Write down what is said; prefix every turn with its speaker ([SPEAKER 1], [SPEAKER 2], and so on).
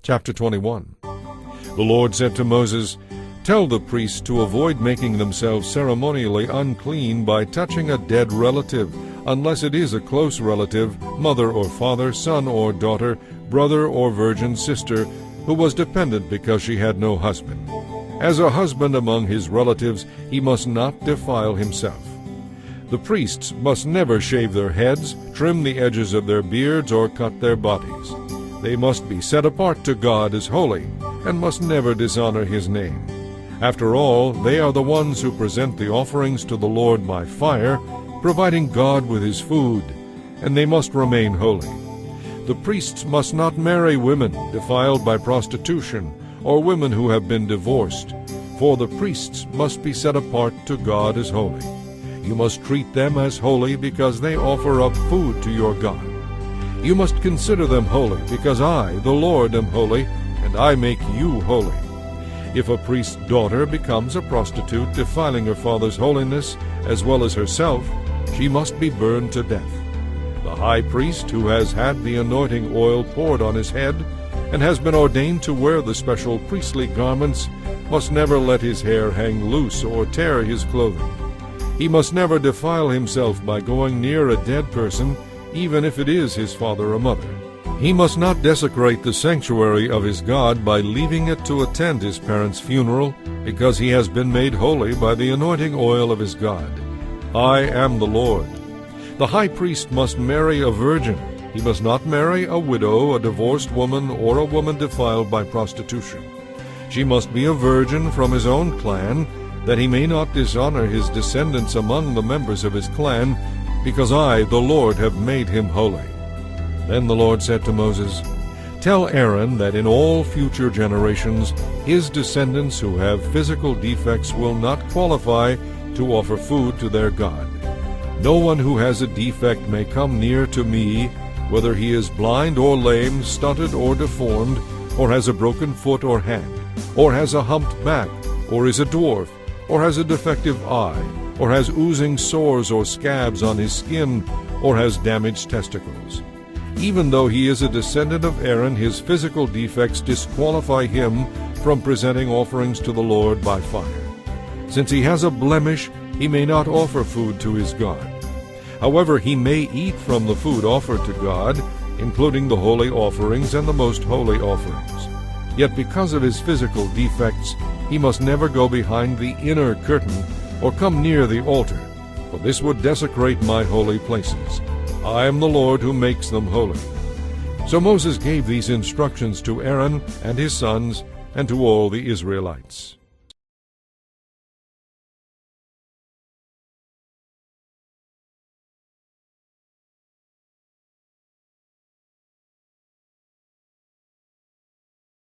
[SPEAKER 1] Chapter 21. The Lord said to Moses, "Tell the priests to avoid making themselves ceremonially unclean by touching a dead relative, unless it is a close relative, mother or father, son or daughter, brother or virgin sister, who was dependent because she had no husband. As a husband among his relatives, he must not defile himself. The priests must never shave their heads, trim the edges of their beards, or cut their bodies. They must be set apart to God as holy, and must never dishonor his name. After all, they are the ones who present the offerings to the Lord by fire, providing God with his food, and they must remain holy. The priests must not marry women defiled by prostitution, or women who have been divorced, for the priests must be set apart to God as holy. You must treat them as holy because they offer up food to your God. You must consider them holy because I, the Lord, am holy, and I make you holy. If a priest's daughter becomes a prostitute, defiling her father's holiness as well as herself, she must be burned to death. The high priest, who has had the anointing oil poured on his head and has been ordained to wear the special priestly garments, must never let his hair hang loose or tear his clothing. He must never defile himself by going near a dead person, even if it is his father or mother. He must not desecrate the sanctuary of his God by leaving it to attend his parents' funeral, because he has been made holy by the anointing oil of his God. I am the Lord. The high priest must marry a virgin. He must not marry a widow, a divorced woman, or a woman defiled by prostitution. She must be a virgin from his own clan, that he may not dishonor his descendants among the members of his clan, because I, the Lord, have made him holy. Then the Lord said to Moses, "Tell Aaron that in all future generations his descendants who have physical defects will not qualify to offer food to their God. No one who has a defect may come near to me, whether he is blind or lame, stunted or deformed, or has a broken foot or hand, or has a humped back, or is a dwarf, or has a defective eye, or has oozing sores or scabs on his skin, or has damaged testicles. Even though he is a descendant of Aaron, his physical defects disqualify him from presenting offerings to the Lord by fire. Since he has a blemish, he may not offer food to his God. However, he may eat from the food offered to God, including the holy offerings and the most holy offerings. Yet because of his physical defects, he must never go behind the inner curtain or come near the altar, for this would desecrate my holy places. I am the Lord who makes them holy." So Moses gave these instructions to Aaron and his sons and to all the Israelites.